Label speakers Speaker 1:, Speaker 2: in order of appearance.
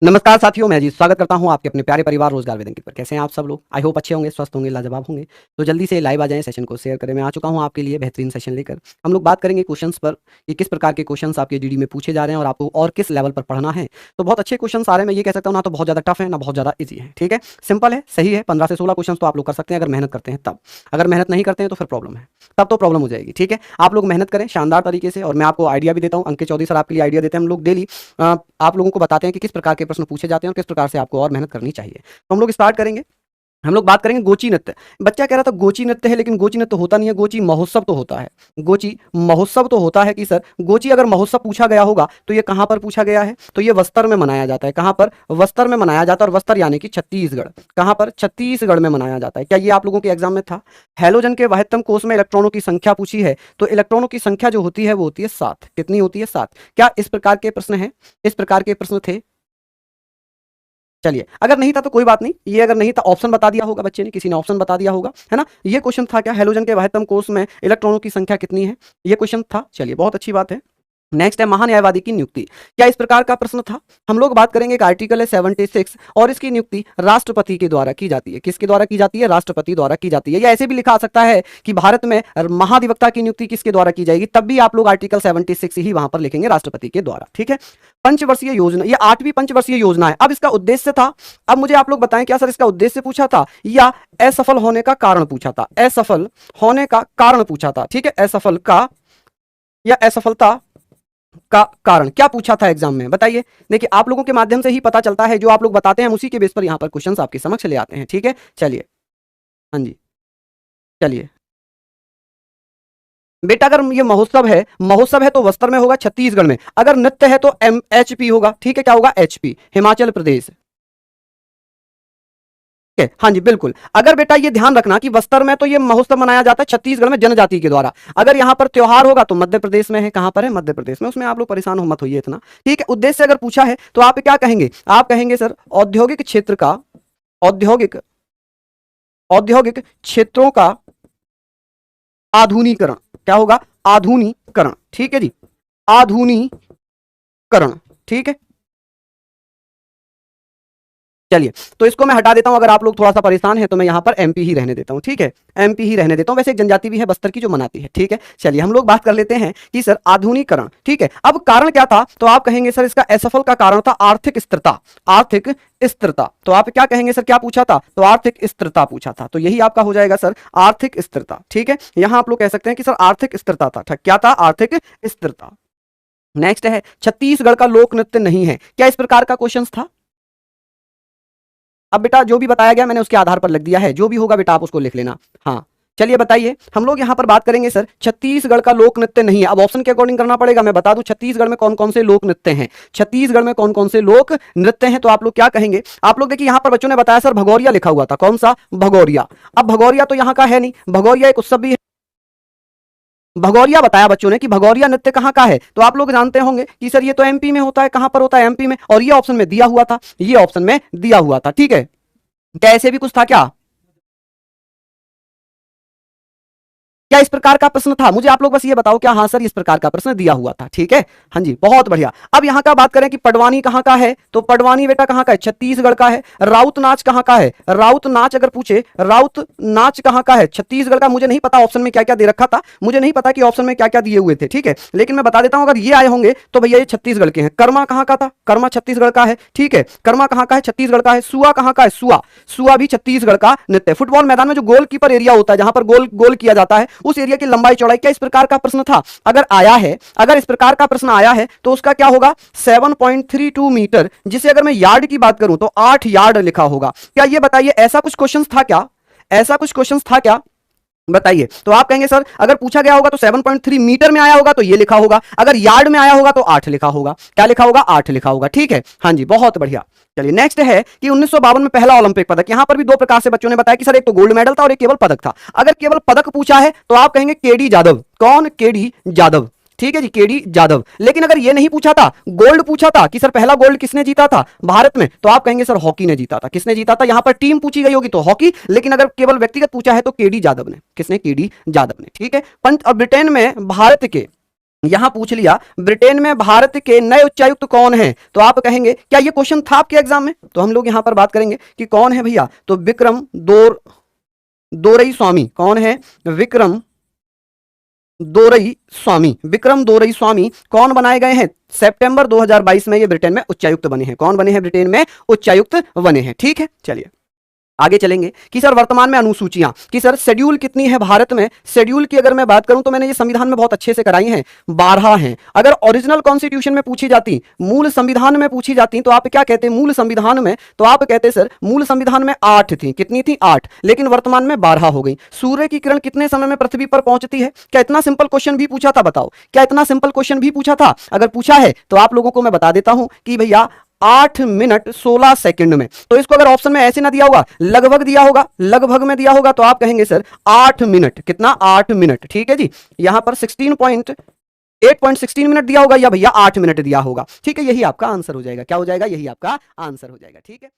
Speaker 1: नमस्कार साथियों, मैं जी स्वागत करता हूं आपके अपने प्यारे परिवार रोजगार वेद अंकित पर। कैसे हैं आप सब लोग? आई होप अच्छे होंगे, स्वस्थ होंगे, लाजवाब होंगे। तो जल्दी से लाइव आ जाएं, सेशन को शेयर करें। मैं आ चुका हूं आपके लिए बेहतरीन सेशन लेकर। हम लोग बात करेंगे क्वेश्चंस पर कि किस प्रकार के क्वेश्चंस आपके जीडी में पूछे जा रहे हैं और आपको और किस लेवल पर पढ़ना है। तो बहुत अच्छे क्वेश्चंस आ रहे हैं, मैं ये कह सकता हूँ। ना तो बहुत ज़्यादा टफ है, ना बहुत ज़्यादा ईजी है। ठीक है, सिंपल है, सही है। 15 से 16 क्वेश्चन तो आप लोग कर सकते हैं अगर मेहनत करते हैं तब। अगर मेहनत नहीं करते हैं तो फिर प्रॉब्लम है, तब तो प्रॉब्लम हो जाएगी। ठीक है, आप लोग मेहनत करें शानदार तरीके से। और मैं आपको आइडिया भी देता हूँ, अंकित चौधरी सर आपके लिए आइडिया देते हैं। हम लोग डेली आप लोगों को बताते हैं कि किस प्रकार के प्रश्न पूछे जाते हैं और किस प्रकार से आपको और मेहनत करनी चाहिए। तो हम लोग स्टार्ट करेंगे। हम लोग बात करेंगे गोची नृत्य। बच्चा कह रहा था गोची नृत्य है, लेकिन गोची नृत्य होता नहीं है, गोची महोत्सव तो होता है। गोची महोत्सव तो होता है कि सर गोची अगर महोत्सव पूछा गया होगा तो ये कहां पर पूछा गया है? तो ये बस्तर में मनाया जाता है। कहां पर? बस्तर में मनाया जाता है। और बस्तर यानी कि छत्तीसगढ़। कहां पर? छत्तीसगढ़ में मनाया जाता है। क्या ये आप लोगों के एग्जाम में था? हैलोजन के वाह्यतम कोष में इलेक्ट्रॉनों की संख्या पूछी है, तो इलेक्ट्रॉनों की संख्या जो होती है वो होती है 7। कितनी होती है? 7। क्या इस प्रकार के प्रश्न है? इस प्रकार के प्रश्न थे? चलिए, अगर नहीं था तो कोई बात नहीं। ये अगर नहीं था, ऑप्शन बता दिया होगा बच्चे ने, किसी ने ऑप्शन बता दिया होगा, है ना। ये क्वेश्चन था क्या? हैलोजन के वाह्यतम कोष में इलेक्ट्रॉनों की संख्या कितनी है? ये क्वेश्चन था। चलिए, बहुत अच्छी बात है। नेक्स्ट है महान्यायवादी की नियुक्ति। क्या इस प्रकार का प्रश्न था? हम लोग बात करेंगे। एक आर्टिकल है 76 और इसकी नियुक्ति राष्ट्रपति के द्वारा की जाती है। किसके द्वारा की जाती है? राष्ट्रपति द्वारा की जाती है। या ऐसे भी लिखा आ सकता है कि भारत में महाधिवक्ता की नियुक्ति किसके द्वारा की जाएगी, तब भी आप लोग आर्टिकल 76 ही वहां पर लिखेंगे, राष्ट्रपति के द्वारा। ठीक है। पंचवर्षीय योजना, ये 8वीं पंचवर्षीय योजना है। अब इसका उद्देश्य था, अब मुझे आप लोग बताएं, क्या सर इसका उद्देश्य पूछा था या असफल होने का कारण पूछा था? असफल होने का कारण पूछा था। ठीक है, असफल का या असफलता का कारण क्या पूछा था एग्जाम में, बताइए। देखिए, आप लोगों के माध्यम से ही पता चलता है, जो आप लोग बताते हैं उसी के बेस पर यहां पर क्वेश्चंस आपके समक्ष ले आते हैं। ठीक है, चलिए। हाँ जी, चलिए बेटा, अगर ये महोत्सव है तो बस्तर में होगा, छत्तीसगढ़ में। अगर नृत्य है तो एचपी होगा। ठीक है, क्या होगा? एचपी, हिमाचल प्रदेश। है, हाँ जी बिल्कुल। अगर बेटा ये ध्यान रखना कि बस्तर में तो ये महोत्सव मनाया जाता है छत्तीसगढ़ में जनजाति के द्वारा। अगर यहाँ पर त्योहार होगा तो मध्य प्रदेश में है। कहां पर है? मध्य प्रदेश में। उसमें आप लोग परेशान हो मत होइए इतना। ठीक है, उद्देश्य अगर पूछा है तो आप क्या कहेंगे? आप कहेंगे सर औद्योगिक क्षेत्र का, औद्योगिक औद्योगिक क्षेत्रों का आधुनिकरण। क्या होगा? आधुनिकरण। ठीक है जी, आधुनिकरण। ठीक है, चलिए, तो इसको मैं हटा देता हूं। अगर आप लोग थोड़ा सा परेशान है तो मैं यहां पर एमपी ही रहने देता हूं। ठीक है, एमपी ही रहने देता हूं। वैसे एक जनजाति भी है बस्तर की जो मनाती है। ठीक है, चलिए हम लोग बात कर लेते हैं कि सर आधुनिकरण। ठीक है, अब कारण क्या था? तो आप कहेंगे सर इसका असफल का कारण था आर्थिक स्थिरता। आर्थिक स्थिरता। तो आप क्या कहेंगे सर, क्या पूछा था? तो आर्थिक स्थिरता पूछा था। तो यही आपका हो जाएगा सर, आर्थिक स्थिरता। ठीक है, यहां आप लोग कह सकते हैं कि सर आर्थिक स्थिरता था। क्या था? आर्थिक स्थिरता। नेक्स्ट है छत्तीसगढ़ का लोक नृत्य नहीं है। क्या इस प्रकार का क्वेश्चन था? अब बेटा जो भी बताया गया मैंने उसके आधार पर लिख दिया है, जो भी होगा बेटा आप उसको लिख लेना। हाँ, चलिए बताइए। हम लोग यहां पर बात करेंगे सर छत्तीसगढ़ का लोक नृत्य नहीं है। अब ऑप्शन के अकॉर्डिंग करना पड़ेगा। मैं बता दूं छत्तीसगढ़ में कौन कौन से लोक नृत्य हैं। छत्तीसगढ़ में कौन कौन से लोक नृत्य हैं, तो आप लोग क्या कहेंगे? आप लोग देखिए, यहां पर बच्चों ने बताया सर भगौरिया लिखा हुआ था। कौन सा? भगौरिया। अब भगौरिया तो यहां का है नहीं। भगौरिया एक उत्सव भी है। भगौरिया बताया बच्चों ने कि भगौरिया नृत्य कहां का है, तो आप लोग जानते होंगे कि सर ये तो एमपी में होता है। कहां पर होता है? एमपी में। और ये ऑप्शन में दिया हुआ था, ये ऑप्शन में दिया हुआ था। ठीक है, क्या ऐसे भी कुछ था क्या? क्या इस प्रकार का प्रश्न था? मुझे आप लोग बस ये बताओ, क्या हाँ सर इस प्रकार का प्रश्न दिया हुआ था? ठीक है, हाँ जी बहुत बढ़िया। अब यहां का बात करें कि पडवानी कहां का है, तो पडवानी बेटा कहां का है? छत्तीसगढ़ का है। राउत नाच कहां का है? राउत नाच अगर पूछे, राउत नाच कहां का है? छत्तीसगढ़ का। मुझे नहीं पता ऑप्शन में क्या क्या दे रखा था, मुझे नहीं पता कि ऑप्शन में क्या क्या दिए हुए थे। ठीक है, लेकिन मैं बता देता हूं, अगर ये आए होंगे तो भैया ये छत्तीसगढ़ के हैं। कर्मा कहां का था? कर्मा छत्तीसगढ़ का है। ठीक है, कर्मा कहां का है? छत्तीसगढ़ का है। सुआ कहां का है? सुआ, सुआ भी छत्तीसगढ़ का नृत्य। फुटबॉल मैदान में जो गोलकीपर एरिया होता है, जहां पर गोल गोल किया जाता है, उस एरिया की लंबाई चौड़ाई। क्या इस प्रकार का प्रश्न था? अगर आया है, अगर इस प्रकार का प्रश्न आया है तो उसका क्या होगा? 7.32 मीटर, जिसे अगर मैं यार्ड की बात करूं तो 8 यार्ड लिखा होगा। क्या ये बताइए ऐसा कुछ क्वेश्चन था क्या? ऐसा कुछ क्वेश्चन था क्या? बताइए। तो आप कहेंगे सर अगर पूछा गया होगा तो 7.3 मीटर में आया होगा तो ये लिखा होगा, अगर यार्ड में आया होगा तो 8 लिखा होगा। क्या लिखा होगा? 8 लिखा होगा। ठीक है, हाँ जी बहुत बढ़िया। चलिए नेक्स्ट है कि 1952 में पहला ओलंपिक पदक। यहां पर भी दो प्रकार से बच्चों ने बताया कि सर एक तो गोल्ड मेडल था और एक केवल पदक था। अगर केवल पदक पूछा है तो आप कहेंगे केडी जादव। कौन? केडी जादव। ठीक है जी, केडी जादव। लेकिन अगर ये नहीं पूछा था, गोल्ड पूछा था कि सर पहला गोल्ड किसने जीता था भारत में, तो आप कहेंगे सर हॉकी ने जीता था। किसने जीता था? यहां पर टीम पूछी गई होगी तो हॉकी, लेकिन अगर केवल व्यक्तिगत पूछा है तो केडी जादव ने। किसने? केडी जादव ने। ठीक है, पंच और ब्रिटेन में भारत के यहां पूछ लिया ब्रिटेन में भारत के नए उच्चायुक्त कौन हैं, तो आप कहेंगे क्या ये क्वेश्चन था आपके एग्जाम में, तो हम लोग यहां पर बात करेंगे कि कौन है भैया, तो विक्रम दोरई स्वामी। कौन है? विक्रम दोरई स्वामी। विक्रम दोरई स्वामी कौन बनाए गए हैं? सितंबर 2022 में ये ब्रिटेन में उच्चायुक्त बने हैं। कौन बने हैं? ब्रिटेन में उच्चायुक्त बने हैं। ठीक है, चलिए आगे चलेंगे कि सर वर्तमान में अनुसूचियां, कि सर शेड्यूल कितनी है भारत में। शेड्यूल की अगर मैं बात करूं तो मैंने ये संविधान में बहुत अच्छे से कराई हैं, 12 हैं। अगर ओरिजिनल कॉन्स्टिट्यूशन में पूछी जाती, मूल संविधान में पूछी जाती, तो आप क्या कहते? मूल संविधान में तो आप कहते सर मूल संविधान में 8 थी। कितनी थी? 8, लेकिन वर्तमान में 12 हो गई। सूर्य की किरण कितने समय में पृथ्वी पर पहुंचती है? क्या इतना सिंपल क्वेश्चन भी पूछा था? बताओ, क्या इतना सिंपल क्वेश्चन भी पूछा था? अगर पूछा है तो आप लोगों को मैं बता देता हूं कि भैया 8 मिनट 16 सेकंड में। तो इसको अगर ऑप्शन में ऐसे ना दिया होगा, लगभग दिया होगा, लगभग में दिया होगा, तो आप कहेंगे सर 8 मिनट। कितना? 8 मिनट। ठीक है जी, यहां पर 8.16 मिनट दिया होगा या भैया 8 मिनट दिया होगा। ठीक है, यही आपका आंसर हो जाएगा। क्या हो जाएगा? यही आपका आंसर हो जाएगा। ठीक है।